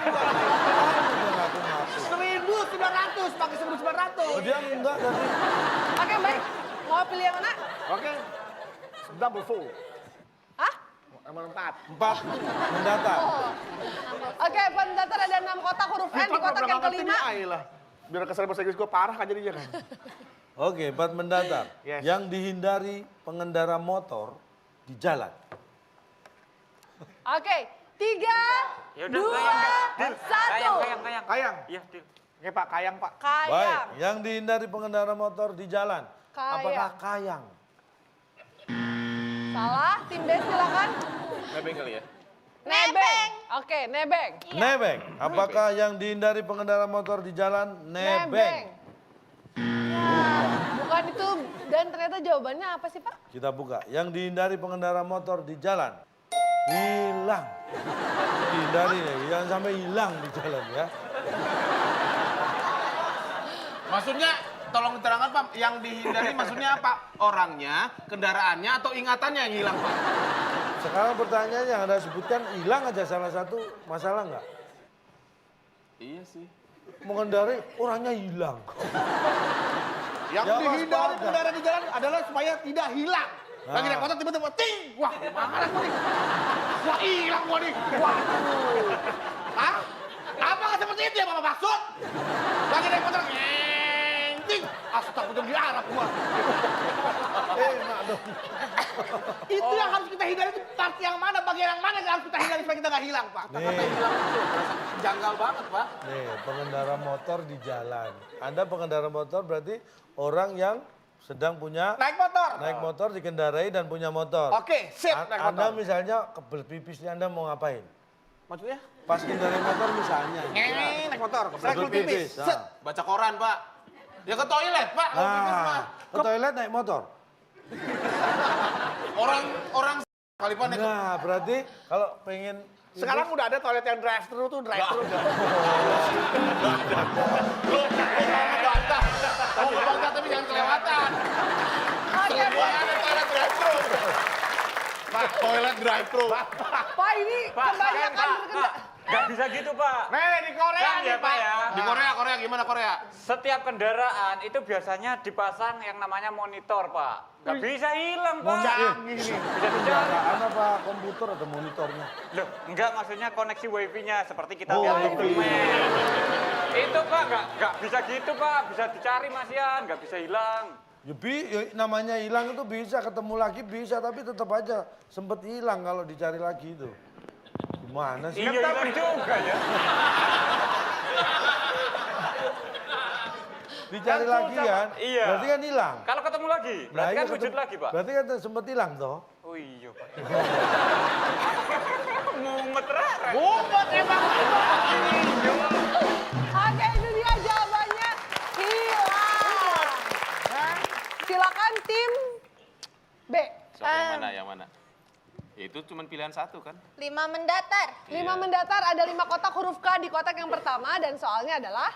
Ngaku-ngaku. 1900, pakai 1900. Oh, dia enggak tadi. Oke, baik. Mau pilih yang mana? Oke. Double full. Hah? Nomor 4. 4 mendatar. Oke, pendatar ada 6 kotak huruf N di kotak yang kelima. Biar kesan bahasa Inggris gue parah kan jadinya kan. Oke, 4 mendatar. Yes. Yang dihindari pengendara motor di jalan. Oke, 3, Ya udah, 2, Dil. 1. Kayang. Kayang. Iya, Dil. Oke Pak, kayang Pak. Baik, Kayang. yang dihindari pengendara motor di jalan. Kayang. Apakah kayang? Salah, tim B silakan. Nebeng kali ya. Nebeng. Oke, nebeng. Nebeng. Apakah yang dihindari pengendara motor di jalan? Nebeng. Ya, bukan itu dan ternyata jawabannya apa sih, Pak? Kita buka. Yang dihindari pengendara motor di jalan. Hilang. Dihindari ya, jangan sampai hilang di jalan ya. Maksudnya, tolong diterangkan Pak, yang dihindari maksudnya apa? Orangnya, kendaraannya, atau ingatannya yang hilang Pak? Sekarang pertanyaannya yang Anda sebutkan hilang aja salah satu masalah nggak? Iya sih. Mengendari orangnya hilang. Yang Ya, dihindari waspada. pengendara di jalan adalah supaya tidak hilang. Lagi Nah. naik motor tiba-tiba ting. Wah, mana gua nih? Wah, hilang gua nih. Waduh. Hah? Apakah seperti itu ya Bapak maksud? Lagi naik motor ting. Astagfirullah di Arab gua. Mak dong. Itu yang harus kita hindari itu part yang mana, bagian yang mana yang harus kita hindari supaya kita nggak hilang, Pak. Nih. Kata hilang itu berasa janggal banget, Pak. Nih, pengendara motor di jalan. Anda pengendara motor berarti orang yang sedang punya Naik motor. naik motor dikendarai dan punya motor. Oke, sip, naik Anda motor. misalnya kebelet pipisnya Anda mau ngapain? Maksudnya? Pas kendarai motor misalnya. Naik motor. Saya Kebelet pipis. pipis. Set. Nah. Baca koran Pak. Ya ke toilet Pak, kalau pipis mah. Nah, ke toilet naik motor. Orang kali Pak naik ke- Nah, berarti kalau pengen Sekarang udah ada toilet yang drive-thru tuh, drive-thru. Kamu bangga tapi jangan kelewatan. Oke, Wah, ada toilet drive-thru. Pak, toilet drive-thru. Pak ini Pak, kebanyakan Pak. berkendara. Nggak bisa gitu, Pak. Nih di Korea Kan nih ya, Pak ya. Di Korea gimana Korea? Setiap kendaraan itu biasanya dipasang yang namanya monitor, Pak. Nggak bisa hilang, Pak. Canggih nih. Bisa dicari. Kendaraan apa komputer atau monitornya? Loh, enggak maksudnya koneksi wifi-nya seperti kita Oh, lihat di wifi. dokumen. Itu Pak, nggak bisa gitu Pak, bisa dicari Mas Yan, nggak bisa hilang. Ya, namanya hilang itu bisa, ketemu lagi bisa, tapi tetap aja sempet hilang kalau dicari lagi itu. Gimana sih? Iya hilang juga ya. Dicari Kan lagi susah, kan? Pak. Iya. Berarti kan hilang. Kalau ketemu lagi, berarti Nah, kan iya, wujud lagi Pak. Berarti kan sempet hilang toh? Oh iya Pak. Mumet rara. Ngumpet emang. Oke, itu dia jawabannya hilang. Silakan tim B. So, yang mana? Itu cuma pilihan satu kan? 5 mendatar. 5 mendatar, ada 5 kotak huruf K di kotak yang pertama dan soalnya adalah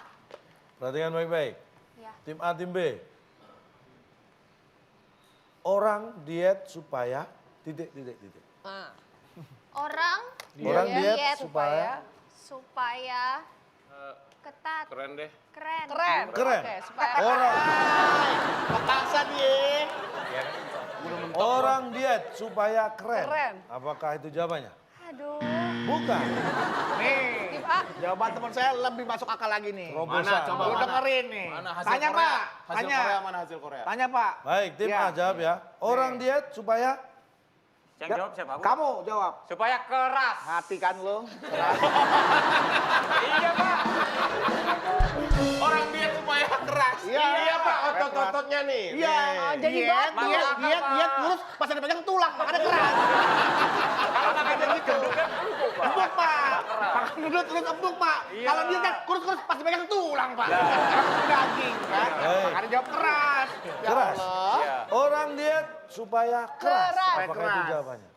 Perhatikan baik-baik. Ya. Tim A, tim B. Orang diet supaya titik. Orang Orang diet diet supaya supaya ketat, Keren deh. keren. keren. keren. Oke, supaya Orang Paksa dia. orang diet supaya keren. Keren. Apakah itu jawabannya? Aduh. Bukan. Nih. tim A. Jawaban teman saya lebih masuk akal lagi nih. Terobosan. Coba Lu mana? dengerin nih. Mana hasil Tanya Korea? Pak. Hasil Tanya. Korea mana hasil Korea? Tanya Pak. Baik, tim Iya. A jawab ya. Orang diet supaya Yang jawab siapa? Aku? Kamu jawab. Supaya keras. Hati kan lo. Iya Pak. Orang diet supaya keras. Iya Pak, otot-ototnya nih. Iya. Oh, jadi diet, batu. diet, Masuk diet, akal, diet, Pak. kurus pas ada pegang tulang, makanya keras. Kalau makan daging gendut kan empuk Pak. Empuk Pak. Makan gendut terus empuk Pak. Iya. Kalau dia kan kurus-kurus pas dipegang tulang Pak. Daging kan. Baik. Makanya jawab keras. Ya Keras. Allah. Iya. orang diet supaya keras. Keras. Apakah itu Keras. jawabannya?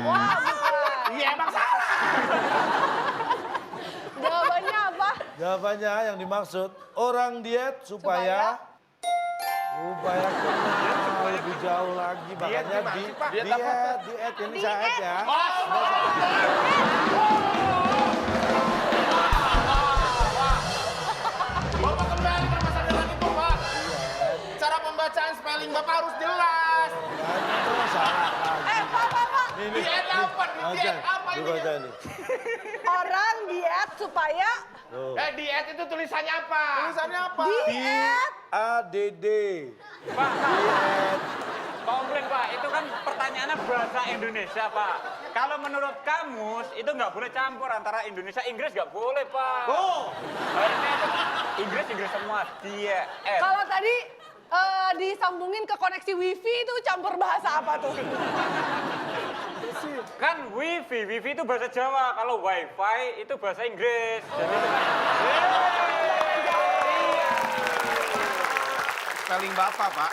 Wah, bukan. Iya emang salah. Jawabannya apa? Jawabannya yang dimaksud orang diet supaya kenal lebih jauh lagi. Makanya diet ini saat ya. Bapak kembali permasalahan itu, Pak. Cara pembacaan spelling Bapak harus jelas. Diet apa? Diet apa ini? Dibaca ini. Orang diet supaya Tuh. Diet itu tulisannya apa? Tulisannya apa? diet. ADD. Pak, komplain Pak, itu kan pertanyaannya bahasa Indonesia Pak. Kalau menurut kamus itu nggak boleh campur antara Indonesia Inggris nggak boleh Pak. Oh. Harusnya itu Inggris semua diet. Kalau tadi disambungin ke koneksi wifi itu campur bahasa apa tuh? Kan wifi itu bahasa Jawa. Kalau wifi itu bahasa Inggris. Jadi itu kan Spelling Bapak, Pak.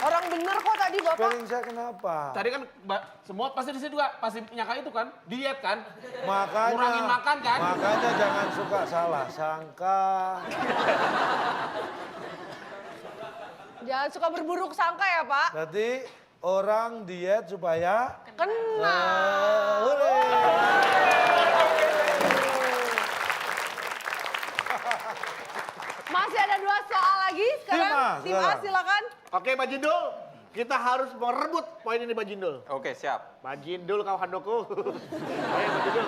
Orang bener kok tadi Bapak. Spelling saya kenapa? Tadi kan semua pasti di situ juga pasti nyangka itu kan, diet kan? Makanya, Ngurangin makan kan? Makanya jangan suka salah sangka. Jangan suka berburuk sangka ya Pak. Berarti orang diet supaya Kenal. Masih ada 2 soal lagi. Sekarang tim A sekarang. silakan. Oke Pak Jindul, kita harus merebut poin ini Pak Jindul. Oke, siap. Pak Jindul kawan handoko. Ayo Pak Jindul.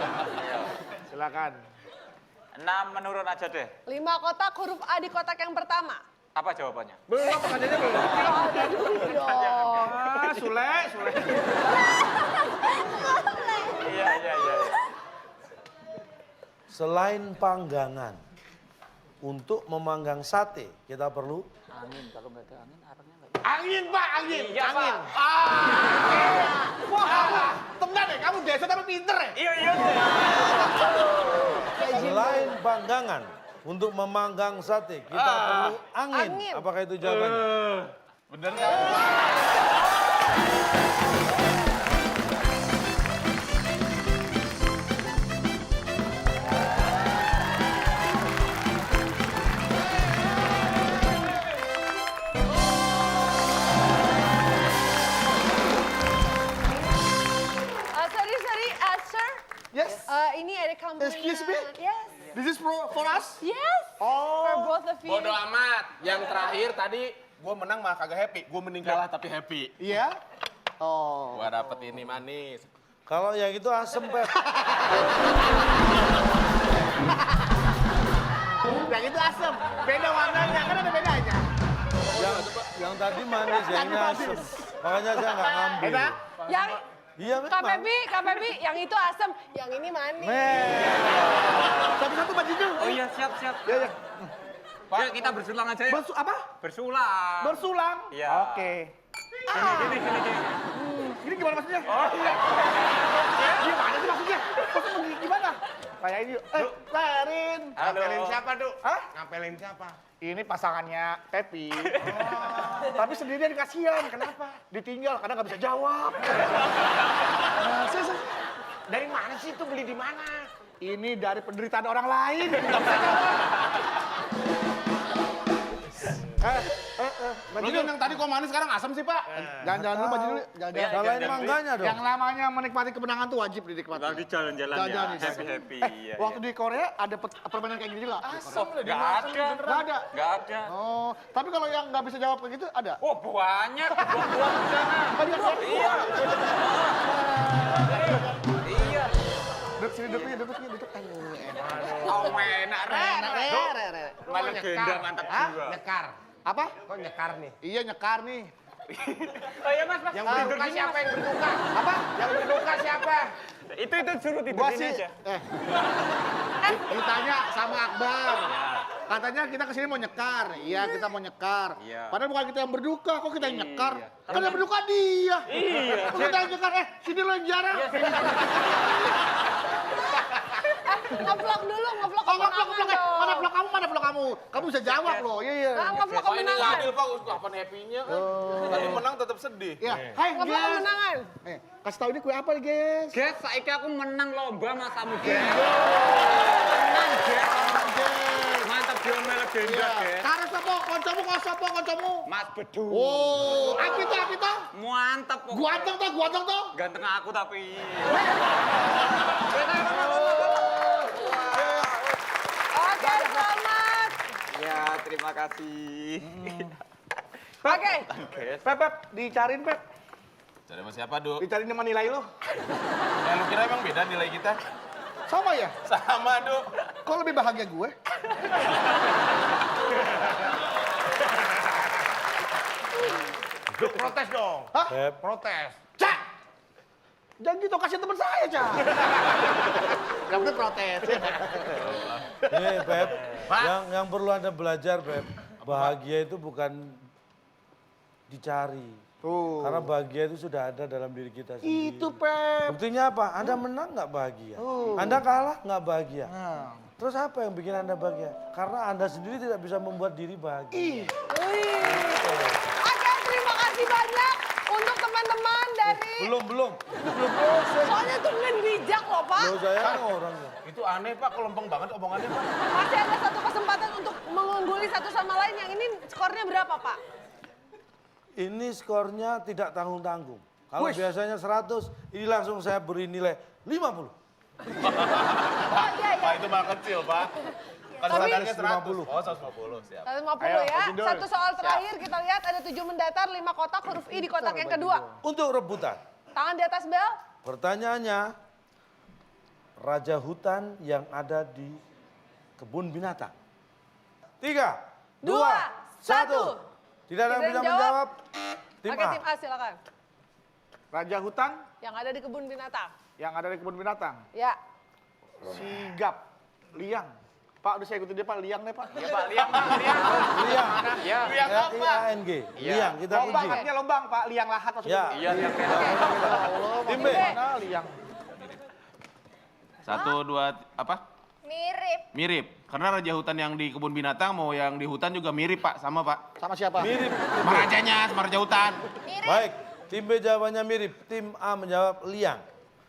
Silakan. 6 menurun aja deh. 5 kotak huruf A di kotak yang pertama. Apa jawabannya? Belum pekerjaannya belum. Ada dulu dong. Ah, Sule. Iya. Selain panggangan, untuk memanggang sate kita perlu Angin Pak, angin. Iya, angin. Pak. Wah, kamu tenang deh, kamu desa tapi pinter ya. Iya. selain panggangan, untuk memanggang sate kita perlu angin. Angin. Apakah itu jawabannya? Bener kan? Sorry, sir. Yes. Ini ada compliment. Excuse me? Yes. This is for us? Yes. For Oh. both of you. Bodoh amat. Yang terakhir tadi gue menang malah kagak happy. Gue mending kalah tapi happy. Iya? Oh. Gua dapet ini manis. Kalau yang itu asem, Pep. Yang itu asem. Beda warnanya, kan ada bedanya. Yang tadi manis, yang ini asem. Makanya saya nggak ngambil. Enak? Yang Iya, Kak memang. Pepi, yang itu asam, yang ini manis. Satu-satu bajunya. Oh iya, siap. Ya, ya. Pak, kita bersulang aja ya. Apa? Bersulang. Bersulang? Iya. Oke. Gini. Ini gimana maksudnya? Oh iya. Gimana sih maksudnya? Maksudnya gimana? Kayak ini. Larin. Halo. Ngapelin siapa, Du? Hah? Ngapelin siapa? Ini pasangannya Pepi. Tapi sendirian kasihan. Kenapa? Ditinggal karena nggak bisa jawab. Dari mana sih itu beli di mana? Ini dari penderitaan orang lain. Nggak bisa jawab. Lu yang tadi kok manis sekarang asam sih, Pak? Jangan dulu, maju dulu. Jangan. Salahin mangganya dong. Yang namanya menikmati kemenangan tuh wajib dinikmati. Lagi jalan-jalan ya. Jalan-jalan, Happy. Iya, Waktu di Korea ada permainan kayak gini juga? Oh, nggak ada. Nggak ada? Nggak ada. Oh, tapi kalau yang nggak bisa jawab kayak gitu ada? Oh, banyak. Buang-buang di sana. Iya. Iya. Duduk sini, duduk. Oh, enak, Re. Malah legenda mantap jiwa. Nyekar. Apa? Kok nyekar nih? Iya nyekar nih. Oh iya, Mas. Yang berduka siapa yang berduka? Apa? Yang berduka siapa? Itu suruh tidur Gua sini sih, aja. ditanya sama Akbar. Katanya kita kesini mau nyekar. Iya, kita mau nyekar. Iya. Padahal bukan kita yang berduka, kok kita yang nyekar. Kan yang berduka dia. Iya. Kok kita yang nyekar, sini lo yang jarang. Ngevlog dulu, ngevlog Oh, kemenangan ngevlog, dong. mana vlog kamu? Kamu bisa jawab loh, iya. Nah, ngevlog Kok ini nggak kemenangan. adil, Pak? Kapan happy-nya kan? Tadi menang tetap sedih. Iya, hai Ngevlog guys. kemenangan. Kasih tahu ini kue apa nih, guys? Guys, saiki aku menang lomba Mas Amu, guys. Menang, guys. Mantap diomelek legenda, guys. Karena sopo, koncomu. Mas Bedu. Oh, apa itu? Mantap pokoknya. Guanteng toh. Ganteng aku tapi. Oke, selamat. Ya, terima kasih. Oke. Pep, dicariin Pep. Cari sama siapa, Du? Dicariin sama nilai lu. Lu kira emang beda nilai kita? Sama ya? Sama, Du. Kok lebih bahagia gue? Du, protes dong. Hah? Pep, Protes. Cak! Jangan gitu, kasih teman saya, Cak. Gak boleh protes. ini Pep, yang perlu Anda belajar, Pep. Bahagia itu bukan dicari. Tuh. Karena bahagia itu sudah ada dalam diri kita sendiri. Itu, Pep. Buktinya apa? Anda menang nggak bahagia? Anda kalah nggak bahagia? Nah. Terus apa yang bikin Anda bahagia? Karena Anda sendiri tidak bisa membuat diri bahagia. Oke, terima kasih banyak untuk teman-teman dari... Belum. Soalnya itu bijak loh, Pak. Loh, saya kan orangnya. Itu aneh, Pak. Kok lempeng banget omongannya, Pak? Masih ada satu kesempatan untuk mengungguli satu sama lain. Yang ini skornya berapa, Pak? Ini skornya tidak tanggung-tanggung. Kalau biasanya 100, ini langsung saya beri nilai 50. Oh iya, Pak, itu mah kecil, Pak. Kan Tapi- standarnya 100. 150. Oh, 150, siap. 150 Ayo, ya. Pak Jindul. Satu soal terakhir kita lihat ada 7 mendatar, 5 kotak, huruf I di kotak yang kedua. Untuk rebutan. Tangan di atas bel. Pertanyaannya, raja hutan yang ada di kebun binatang. 3, 2, 1. Tidak ada yang bisa menjawab. Tim Oke, A. tim A silakan. Raja hutan Yang ada di kebun binatang. yang ada di kebun binatang. Ya. Sigap. Liang. Pak, udah saya ikutin dia, Pak. Liang deh, Pak. Iya, Pak. Liang, Pak. Liang. Liang. Ya. L-I-A-N-G. Liang, kita Lombang, uji. artinya lombang, Pak. Liang lahat maksudnya. Ya. Iya, Liang. Allah, Tim B. mana liang? 1, 2, apa? Mirip. Mirip. Karena raja hutan yang di kebun binatang mau yang di hutan juga mirip, Pak. Sama, Pak. Sama siapa? Mirip. Sama rajanya, sama raja hutan. Baik, tim B jawabannya mirip. Tim A menjawab liang.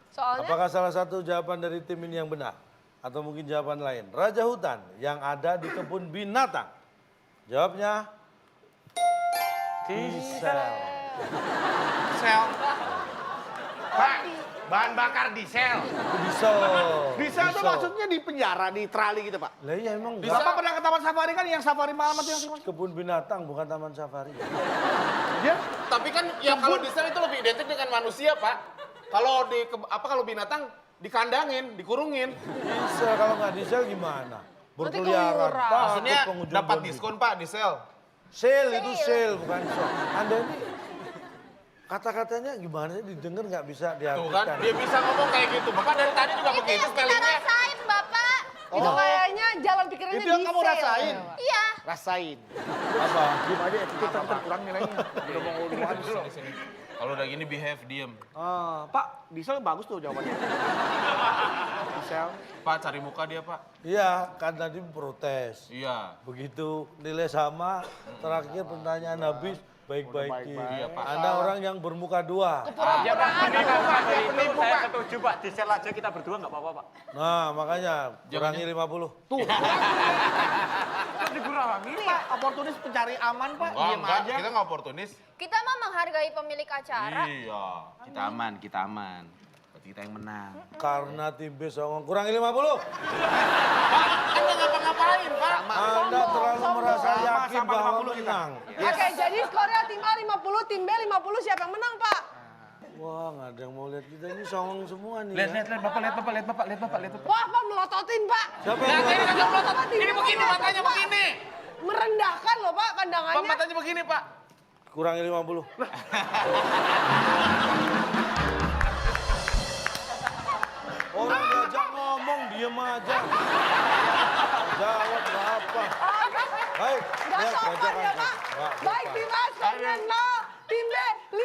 Soalnya Apakah salah satu jawaban dari tim ini yang benar? Atau mungkin jawaban lain? Raja hutan yang ada di kebun binatang. Jawabnya Tisel. Sel. Pak, Bahan bakar diesel. Diesel. Diesel itu maksudnya di penjara, di trali gitu, Pak. Lah iya emang Bapak pernah ke taman safari kan yang safari malam itu yang kebun binatang bukan taman safari. ya? Tapi kan ya kalau diesel itu lebih identik dengan manusia, Pak. Kalau kalau binatang dikandangin, dikurungin. Diesel kalau nggak diesel gimana? Berkeliaran. keluyuran. Takut Maksudnya pengunjung dapat Bondi. diskon Pak di sale. Sale itu sale bukan shock. Anda ini kata-katanya gimana sih didengar nggak bisa Tuh diartikan. kan, dia bisa ngomong kayak gitu. Bapak dari tadi juga Itu begitu yang kita spellingnya. rasain, Bapak. Itu kayaknya jalan pikirannya Itu yang di kamu sale. rasain? Iya. Rasain. Apa? Diem aja, itu kita kurang nilainya. Udah mau habis loh. Kalau udah gini behave, diem. Pak, diesel bagus tuh jawabannya. Diesel. Pak, cari muka dia Pak. Iya, kan tadi protes. Iya. Begitu nilai sama, terakhir pertanyaan habis, baik-baikin. Iya, Pak. Anda orang yang bermuka dua. Ya Pak, itu saya setuju Pak. Di sel aja kita berdua nggak apa-apa Pak. Nah, makanya kurangi 50. Tuh. Pak, oportunis pencari aman, Pak. Diem aja. Kita nggak oportunis. Kita mah menghargai pemilik acara. Iya. Kita aman. Berarti kita yang menang. Karena tim B songong, kurangi 50. Kan nggak ngapa-ngapain, Pak. Anda terlalu merasa yakin sama bahwa 50 kita. menang. Oke, jadi skornya tim A 50, tim B 50, siapa yang menang, Pak? Wah, nggak ada yang mau lihat kita ini songong semua nih. Lihat, ya. lihat Bapak. Wah, Pak melototin, Pak. Siapa yang mau? Ini begini matanya begini. Merendahkan loh, Pak, Pak pandangannya. matanya begini, Pak. Kurangi 50. Orang diajak ngomong, diem aja. Jawab apa? Baik, Nggak ya, sopan bacakan. ya, Pak. Nggak Baik, sopan. tim A 9, tim B 50.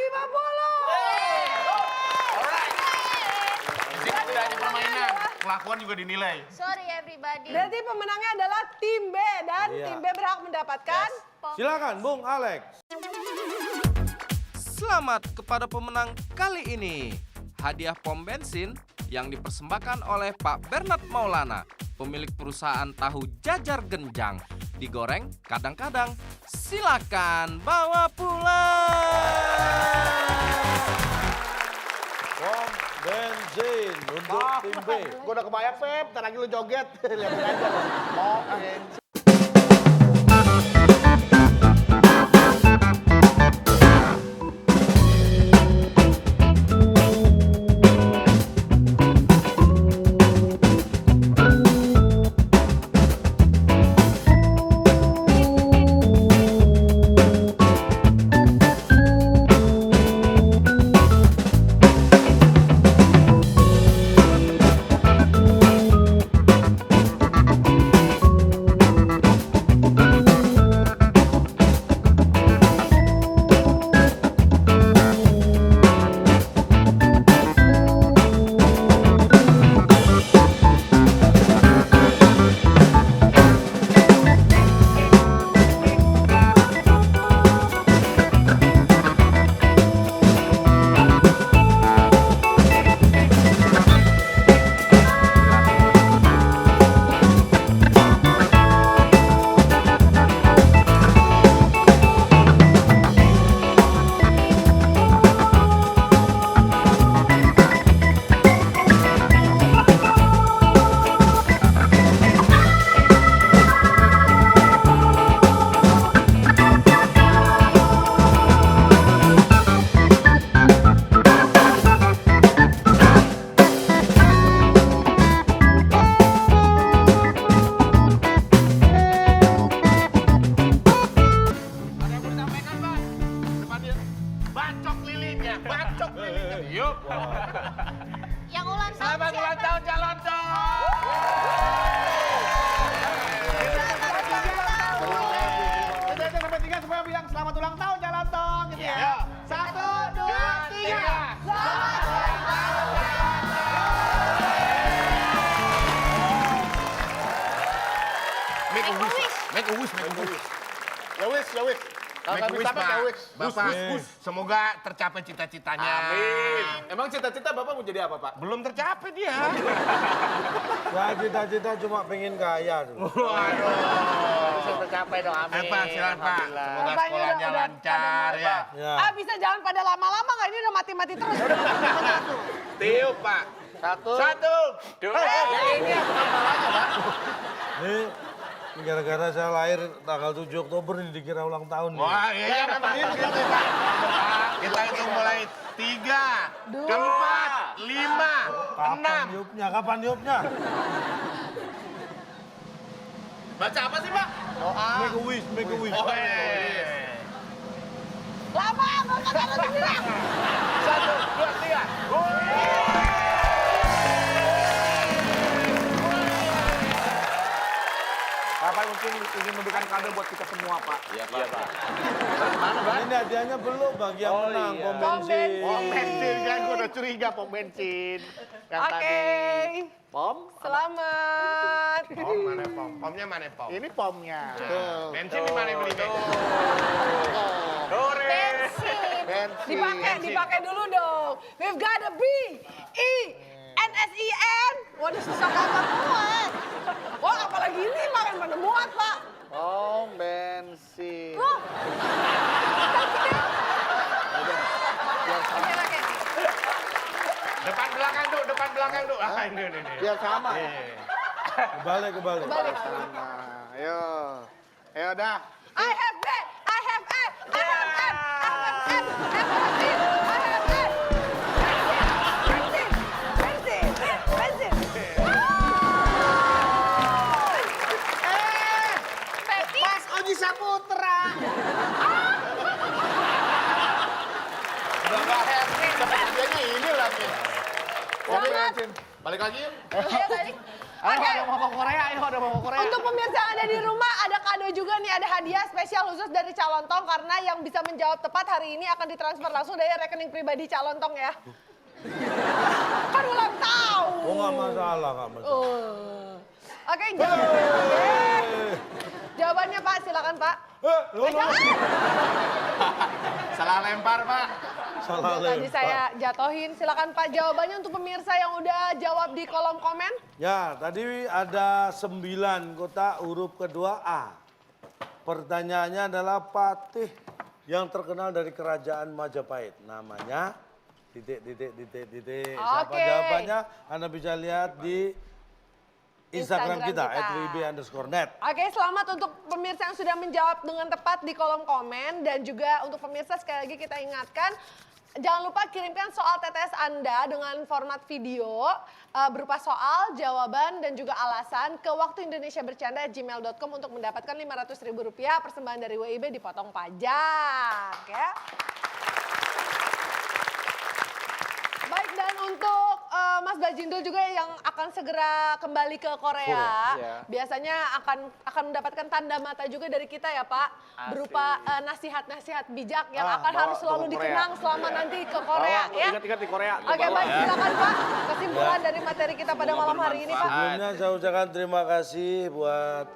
Musik tidak hanya permainan, kelakuan juga dinilai. Sorry everybody. Berarti pemenangnya adalah tim B dan Iya. tim B berhak mendapatkan Silakan, Bung Alex. Selamat kepada pemenang kali ini. Hadiah pom bensin yang dipersembahkan oleh Pak Bernard Maulana, pemilik perusahaan tahu jajar genjang. Digoreng kadang-kadang. Silakan bawa pulang. Pom bensin untuk tim B. Gue udah kebayang, Feb. Ntar lagi lu joget. Lihat aja. Oh, Yang ulang tahun Selamat ulang siapa? tahun Calon Dong. Kita hitung sampai 3 supaya bilang selamat ulang tahun Jalan Tong gitu ya. 1, 2, 3. Make a wish. Ya wis. Kalau Make a kami wish, dapat Pak. ya wis. Bapak, semoga tercapai cita-citanya. Amin. Emang cita-cita Bapak mau jadi apa, Pak? Belum tercapai dia. Ya cita-cita cuma pengen kaya dulu. Waduh. berhasil tercapai dong, amin. Pak, silakan Pak. Alhamdulillah. Semoga Bapaknya sekolahnya udah lancar ya. Ya. Ah, bisa jangan pada lama-lama nggak? Ini udah mati-mati terus. Tiup Pak. Satu. Dua. Ini apa masalahnya, Pak? Ini gara-gara saya lahir tanggal 7 Oktober ini dikira ulang tahun nih. Wah, iya memang ini gitu Pak. Kita hitung mulai 3, 4, 5, 6. Kapan niupnya? Baca apa sih Pak? Make a wish, make a wish. Oh, iya. Lama, nggak usah taruh sendiri. 1, 2, 3. Bapak mungkin ingin memberikan kado buat kita semua, Pak. Iya Pak. Ini hadiahnya belum bagi yang menang, pom bensin. Pom bensin, kan gue udah curiga pom bensin. Yang Oke. tadi. Pom? Selamat. Pom mana pom? Pomnya mana pom? Ini pomnya. Tuh. Bensin di mana beli bensin? Bensin. Bensin. Dipakai dulu dong. We've got a B, E, N, S, I, N. Waduh, susah kagak muat. Wah, apalagi ini makan mana muat, Pak. Pom bensin. Loh. Depan belakang tuh. Ah, ini. Biar sama. Kebalik. Sama. Ayo. Ayo dah. I have B, I have F, I have M, I have N, I have C, I have N. Bensin. Mas Oji Saputra. Udah nggak happy, dapat hadiahnya ini lagi. Pom bensin. Balik lagi yuk. Ayo tadi. Ayo Oke. ada mau Korea, ayo ada mau Korea. Untuk pemirsa yang ada di rumah, ada kado juga nih, ada hadiah spesial khusus dari Calon Tong karena yang bisa menjawab tepat hari ini akan ditransfer langsung dari rekening pribadi Calon Tong ya. Kan ulang tahun. Oh nggak masalah. Oke, jawabannya Pak, silakan Pak. Salah lempar Pak. Salah Tadi lempar. saya jatohin, silakan Pak jawabannya untuk pemirsa yang udah jawab di kolom komen. Ya, tadi ada 9 kota huruf kedua A. Pertanyaannya adalah patih yang terkenal dari kerajaan Majapahit. Namanya titik. Siapa Oke. jawabannya? Anda bisa lihat di Instagram kita, Instagram @wib_net. Oke, selamat untuk pemirsa yang sudah menjawab dengan tepat di kolom komen. Dan juga untuk pemirsa sekali lagi kita ingatkan, jangan lupa kirimkan soal TTS Anda dengan format video berupa soal, jawaban, dan juga alasan ke waktuindonesiabercanda@gmail.com untuk mendapatkan Rp500.000 persembahan dari WIB dipotong pajak. Ya. Baik, dan untuk Mas Bajindul juga yang akan segera kembali ke Korea, Iya. biasanya akan mendapatkan tanda mata juga dari kita ya Pak, berupa nasihat-nasihat bijak yang akan bawa harus selalu ke Korea. dikenang selama nanti ke Korea ya. Ingat-ingat di Korea. Oke, baik, silakan Pak kesimpulan dari materi kita pada malam hari ini Pak. Sebelumnya saya ucapkan terima kasih buat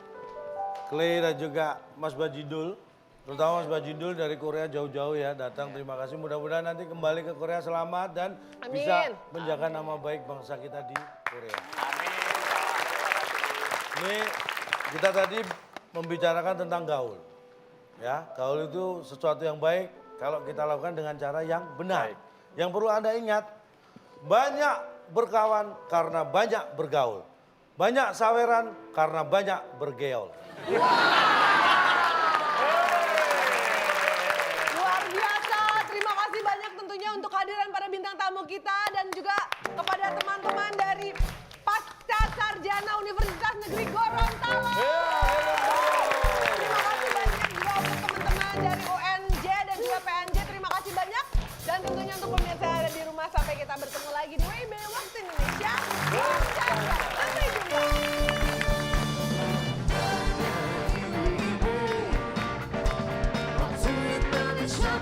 Clay dan juga Mas Bajindul. Terutama Mas Bajindul dari Korea jauh-jauh ya datang. Terima kasih. Mudah-mudahan nanti kembali ke Korea selamat dan Amin. bisa menjaga nama baik bangsa kita di Korea. Ini kita tadi membicarakan tentang gaul. Ya, gaul itu sesuatu yang baik kalau kita lakukan dengan cara yang benar. Yang perlu Anda ingat, banyak berkawan karena banyak bergaul. Banyak saweran karena banyak bergeol. Luar biasa, terima kasih banyak tentunya untuk kehadiran para bintang tamu kita dan juga kepada teman-teman dari Pasca Sarjana Universitas Negeri Gorontalo. Terima kasih banyak juga untuk teman-teman dari UNJ dan juga PNJ, terima kasih banyak. Dan tentunya untuk pemirsa yang ada di rumah, sampai kita bertemu lagi di WIB Waktu Indonesia. Sampai jumpa. Waktu Indonesia